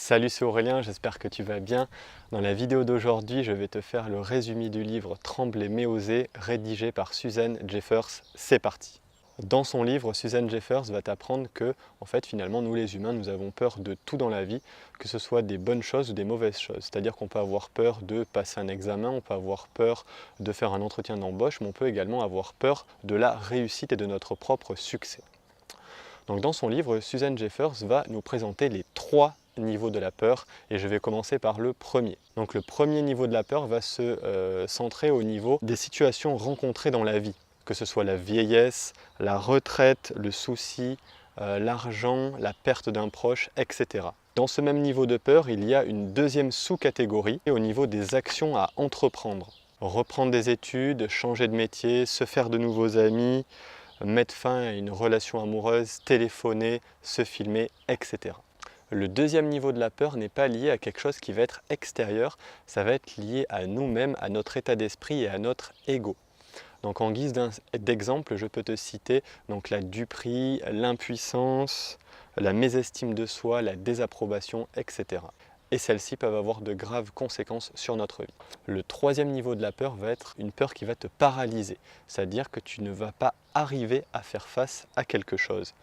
Salut, c'est Aurélien, j'espère que tu vas bien. Dans la vidéo d'aujourd'hui, je vais te faire le résumé du livre Trembler mais oser, rédigé par Susan Jeffers. C'est parti. Dans son livre, Susan Jeffers va t'apprendre que, en fait, finalement, nous les humains, nous avons peur de tout dans la vie, que ce soit des bonnes choses ou des mauvaises choses. C'est-à-dire qu'on peut avoir peur de passer un examen, on peut avoir peur de faire un entretien d'embauche, mais on peut également avoir peur de la réussite et de notre propre succès. Donc dans son livre, Susan Jeffers va nous présenter les 3 niveaux de la peur et je vais commencer par le premier. Donc le premier niveau de la peur va se centrer au niveau des situations rencontrées dans la vie, que ce soit la vieillesse, la retraite, le souci, l'argent, la perte d'un proche, etc. Dans ce même niveau de peur, il y a une deuxième sous-catégorie au niveau des actions à entreprendre. Reprendre des études, changer de métier, se faire de nouveaux amis, mettre fin à une relation amoureuse, téléphoner, se filmer, etc. Le deuxième niveau de la peur n'est pas lié à quelque chose qui va être extérieur, ça va être lié à nous-mêmes, à notre état d'esprit et à notre ego. Donc en guise d'exemple, je peux te citer donc la duperie, l'impuissance, la mésestime de soi, la désapprobation, etc. Et celles-ci peuvent avoir de graves conséquences sur notre vie. Le troisième niveau de la peur va être une peur qui va te paralyser, c'est-à-dire que tu ne vas pas arriver à faire face à quelque chose.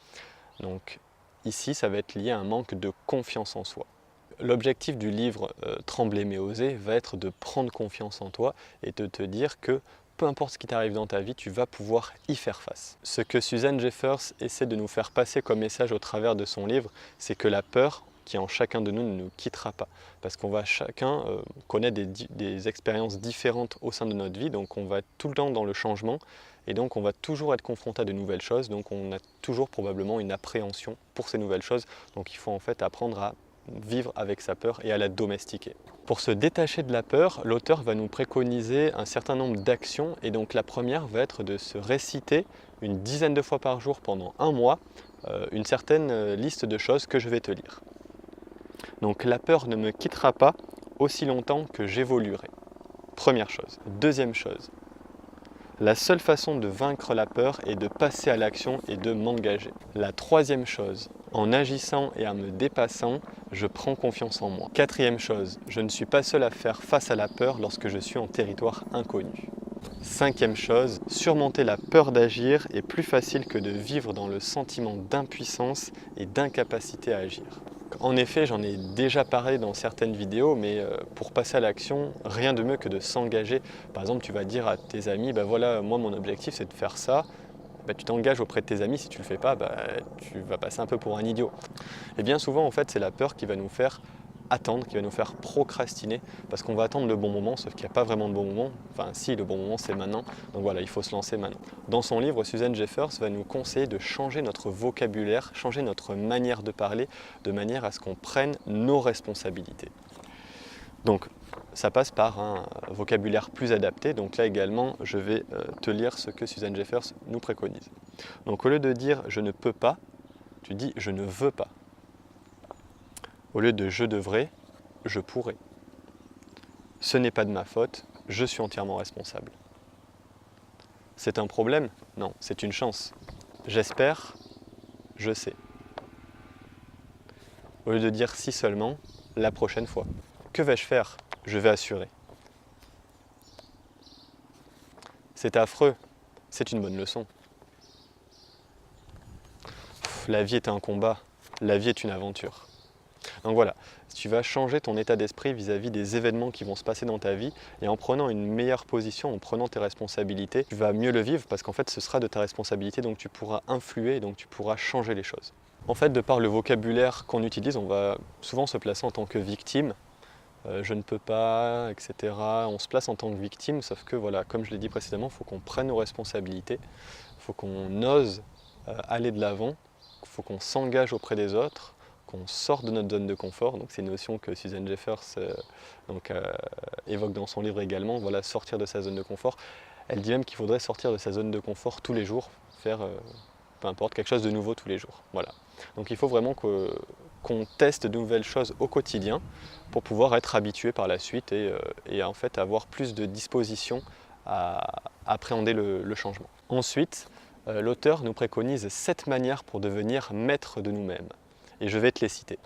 Donc ici, ça va être lié à un manque de confiance en soi. L'objectif du livre Trembler mais oser va être de prendre confiance en toi et de te dire que peu importe ce qui t'arrive dans ta vie, tu vas pouvoir y faire face. Ce que Susan Jeffers essaie de nous faire passer comme message au travers de son livre, c'est que la peur qui en chacun de nous ne nous quittera pas. Parce qu'on va chacun connaître des expériences différentes au sein de notre vie, donc on va être tout le temps dans le changement, et donc on va toujours être confronté à de nouvelles choses, donc on a toujours probablement une appréhension pour ces nouvelles choses, donc il faut en fait apprendre à vivre avec sa peur et à la domestiquer. Pour se détacher de la peur, l'auteur va nous préconiser un certain nombre d'actions, et donc la première va être de se réciter une dizaine de fois par jour pendant un mois une certaine liste de choses que je vais te lire. Donc la peur ne me quittera pas aussi longtemps que j'évoluerai. Première chose. Deuxième chose. La seule façon de vaincre la peur est de passer à l'action et de m'engager. La troisième chose. En agissant et en me dépassant, je prends confiance en moi. Quatrième chose. Je ne suis pas seul à faire face à la peur lorsque je suis en territoire inconnu. Cinquième chose, surmonter la peur d'agir est plus facile que de vivre dans le sentiment d'impuissance et d'incapacité à agir. En effet, j'en ai déjà parlé dans certaines vidéos, mais pour passer à l'action, rien de mieux que de s'engager. Par exemple, tu vas dire à tes amis, voilà, moi mon objectif c'est de faire ça. Tu t'engages auprès de tes amis, si tu ne le fais pas, tu vas passer un peu pour un idiot. Et bien souvent, en fait, c'est la peur qui va nous faire attendre, qui va nous faire procrastiner, parce qu'on va attendre le bon moment, sauf qu'il n'y a pas vraiment de bon moment. Enfin si, le bon moment c'est maintenant, donc voilà, il faut se lancer maintenant. Dans son livre, Susan Jeffers va nous conseiller de changer notre vocabulaire, changer notre manière de parler, de manière à ce qu'on prenne nos responsabilités. Donc ça passe par un vocabulaire plus adapté, donc là également je vais te lire ce que Susan Jeffers nous préconise. Donc au lieu de dire « je ne peux pas », tu dis « je ne veux pas ». Au lieu de « je devrais », je pourrais. Ce n'est pas de ma faute, je suis entièrement responsable. C'est un problème? Non, c'est une chance. J'espère, je sais. Au lieu de dire si seulement, la prochaine fois. Que vais-je faire? Je vais assurer. C'est affreux, c'est une bonne leçon. La vie est un combat, la vie est une aventure. Donc voilà, tu vas changer ton état d'esprit vis-à-vis des événements qui vont se passer dans ta vie, et en prenant une meilleure position, en prenant tes responsabilités, tu vas mieux le vivre parce qu'en fait ce sera de ta responsabilité, donc tu pourras influer, donc tu pourras changer les choses. En fait, de par le vocabulaire qu'on utilise, on va souvent se placer en tant que victime, je ne peux pas, etc. On se place en tant que victime, sauf que voilà, comme je l'ai dit précédemment, il faut qu'on prenne nos responsabilités, il faut qu'on ose aller de l'avant, il faut qu'on s'engage auprès des autres, qu'on sorte de notre zone de confort. Donc c'est une notion que Susan Jeffers évoque dans son livre également, voilà, sortir de sa zone de confort. Elle dit même qu'il faudrait sortir de sa zone de confort tous les jours, faire peu importe, quelque chose de nouveau tous les jours. Voilà. Donc il faut vraiment qu'on teste de nouvelles choses au quotidien pour pouvoir être habitué par la suite et en fait avoir plus de disposition à appréhender le changement. Ensuite, l'auteur nous préconise 7 manières pour devenir maître de nous-mêmes. Et je vais te les citer.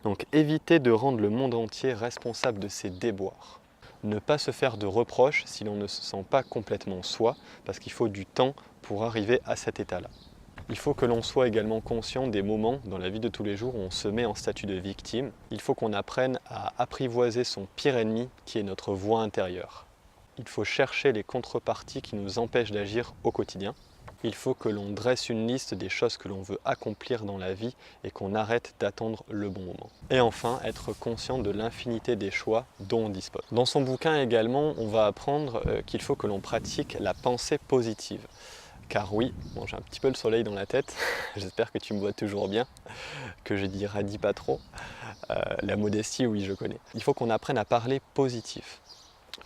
Donc éviter de rendre le monde entier responsable de ses déboires. Ne pas se faire de reproches si l'on ne se sent pas complètement soi, parce qu'il faut du temps pour arriver à cet état-là. Il faut que l'on soit également conscient des moments dans la vie de tous les jours où on se met en statut de victime. Il faut qu'on apprenne à apprivoiser son pire ennemi, qui est notre voix intérieure. Il faut chercher les contreparties qui nous empêchent d'agir au quotidien. Il faut que l'on dresse une liste des choses que l'on veut accomplir dans la vie et qu'on arrête d'attendre le bon moment. Et enfin, être conscient de l'infinité des choix dont on dispose. Dans son bouquin également, on va apprendre qu'il faut que l'on pratique la pensée positive. Car oui, bon, j'ai un petit peu le soleil dans la tête, j'espère que tu me vois toujours bien, que je dis radis pas trop. La modestie, oui, je connais. Il faut qu'on apprenne à parler positif,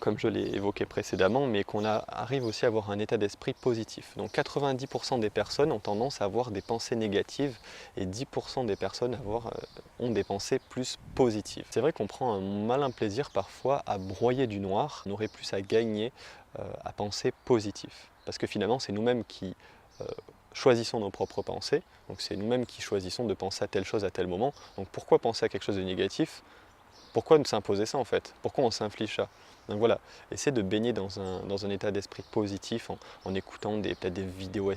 comme je l'ai évoqué précédemment, mais qu'on arrive aussi à avoir un état d'esprit positif. Donc 90% des personnes ont tendance à avoir des pensées négatives et 10% des personnes ont des pensées plus positives. C'est vrai qu'on prend un malin plaisir parfois à broyer du noir, on aurait plus à gagner à penser positif. Parce que finalement, c'est nous-mêmes qui choisissons nos propres pensées, donc c'est nous-mêmes qui choisissons de penser à telle chose à tel moment. Donc pourquoi penser à quelque chose de négatif? Pourquoi nous s'imposer ça en fait? Pourquoi on s'inflige ça? Donc voilà, essaie de baigner dans un état d'esprit positif en écoutant peut-être des vidéos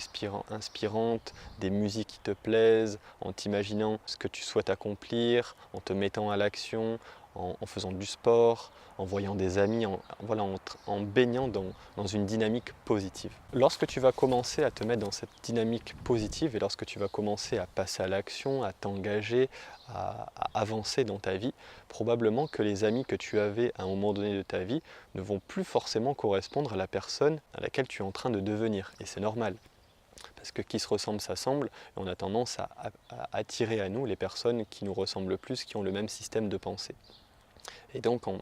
inspirantes, des musiques qui te plaisent, en t'imaginant ce que tu souhaites accomplir, en te mettant à l'action, en faisant du sport, en voyant des amis, en baignant dans une dynamique positive. Lorsque tu vas commencer à te mettre dans cette dynamique positive et lorsque tu vas commencer à passer à l'action, à t'engager, à avancer dans ta vie, probablement que les amis que tu avais à un moment donné de ta vie ne vont plus forcément correspondre à la personne à laquelle tu es en train de devenir. Et c'est normal. Parce que qui se ressemble s'assemble, et on a tendance à attirer à nous les personnes qui nous ressemblent le plus, qui ont le même système de pensée. Et donc en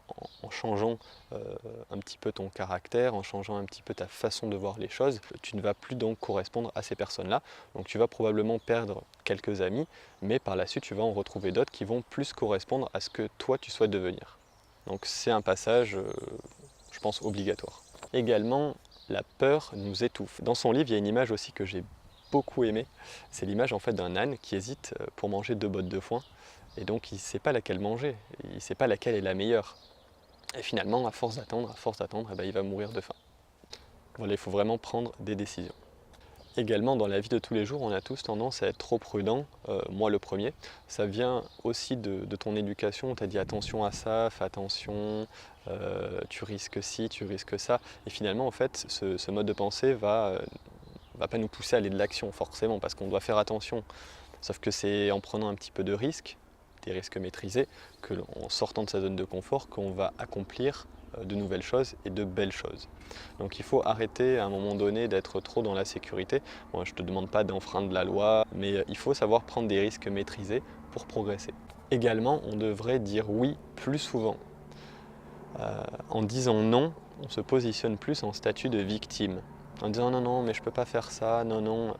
changeant un petit peu ton caractère, en changeant un petit peu ta façon de voir les choses, tu ne vas plus donc correspondre à ces personnes-là. Donc tu vas probablement perdre quelques amis, mais par la suite tu vas en retrouver d'autres qui vont plus correspondre à ce que toi tu souhaites devenir. Donc c'est un passage, je pense, obligatoire. Également, la peur nous étouffe. Dans son livre, il y a une image aussi que j'ai beaucoup aimée. C'est l'image en fait d'un âne qui hésite pour manger 2 bottes de foin. Et donc il ne sait pas laquelle manger, il ne sait pas laquelle est la meilleure. Et finalement, à force d'attendre, eh ben, il va mourir de faim. Voilà, il faut vraiment prendre des décisions. Également, dans la vie de tous les jours, on a tous tendance à être trop prudent, moi le premier. Ça vient aussi de ton éducation, on t'a dit attention à ça, fais attention, tu risques ci, tu risques ça. Et finalement, en fait, ce mode de pensée va pas nous pousser à aller de l'action forcément, parce qu'on doit faire attention. Sauf que c'est en prenant un petit peu de risques, des risques maîtrisés, en sortant de sa zone de confort, qu'on va accomplir de nouvelles choses et de belles choses. Donc il faut arrêter à un moment donné d'être trop dans la sécurité. Bon, je ne te demande pas d'enfreindre la loi, mais il faut savoir prendre des risques maîtrisés pour progresser. Également, on devrait dire oui plus souvent. En disant non, on se positionne plus en statut de victime. En disant non, non, mais je ne peux pas faire ça, non, non.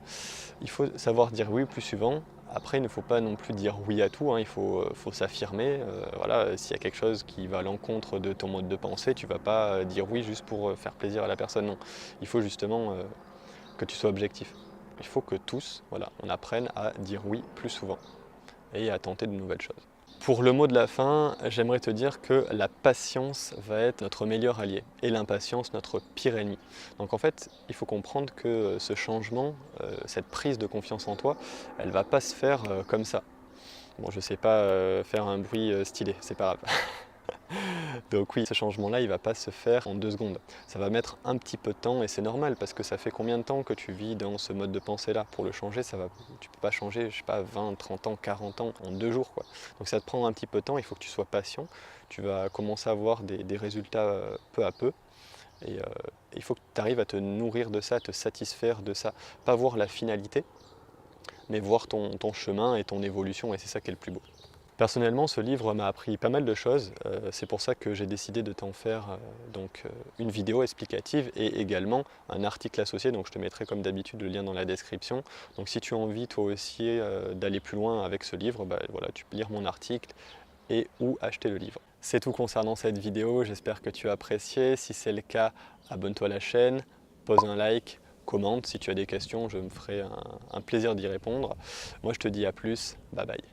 Il faut savoir dire oui plus souvent. Après, il ne faut pas non plus dire oui à tout, hein. Il faut s'affirmer. Voilà, s'il y a quelque chose qui va à l'encontre de ton mode de pensée, tu ne vas pas dire oui juste pour faire plaisir à la personne, non. Il faut justement que tu sois objectif. Il faut que tous, voilà, on apprenne à dire oui plus souvent et à tenter de nouvelles choses. Pour le mot de la fin, j'aimerais te dire que la patience va être notre meilleur allié et l'impatience notre pire ennemi. Donc en fait, il faut comprendre que ce changement, cette prise de confiance en toi, elle ne va pas se faire comme ça. Bon, je ne sais pas faire un bruit stylé, c'est pas grave. Donc oui, ce changement-là, il ne va pas se faire en 2 secondes. Ça va mettre un petit peu de temps et c'est normal parce que ça fait combien de temps que tu vis dans ce mode de pensée-là? Pour le changer, tu ne peux pas changer, je sais pas, 20, 30 ans, 40 ans en 2 jours, quoi. Donc ça va te prendre un petit peu de temps, il faut que tu sois patient. Tu vas commencer à avoir des résultats peu à peu. Et il faut que tu arrives à te nourrir de ça, à te satisfaire de ça. Pas voir la finalité, mais voir ton chemin et ton évolution, et c'est ça qui est le plus beau. Personnellement, ce livre m'a appris pas mal de choses, c'est pour ça que j'ai décidé de t'en faire une vidéo explicative et également un article associé, donc je te mettrai comme d'habitude le lien dans la description. Donc si tu as envie toi aussi d'aller plus loin avec ce livre, voilà, tu peux lire mon article et ou acheter le livre. C'est tout concernant cette vidéo, j'espère que tu as apprécié. Si c'est le cas, abonne-toi à la chaîne, pose un like, commente. Si tu as des questions, je me ferai un plaisir d'y répondre. Moi je te dis à plus, bye bye.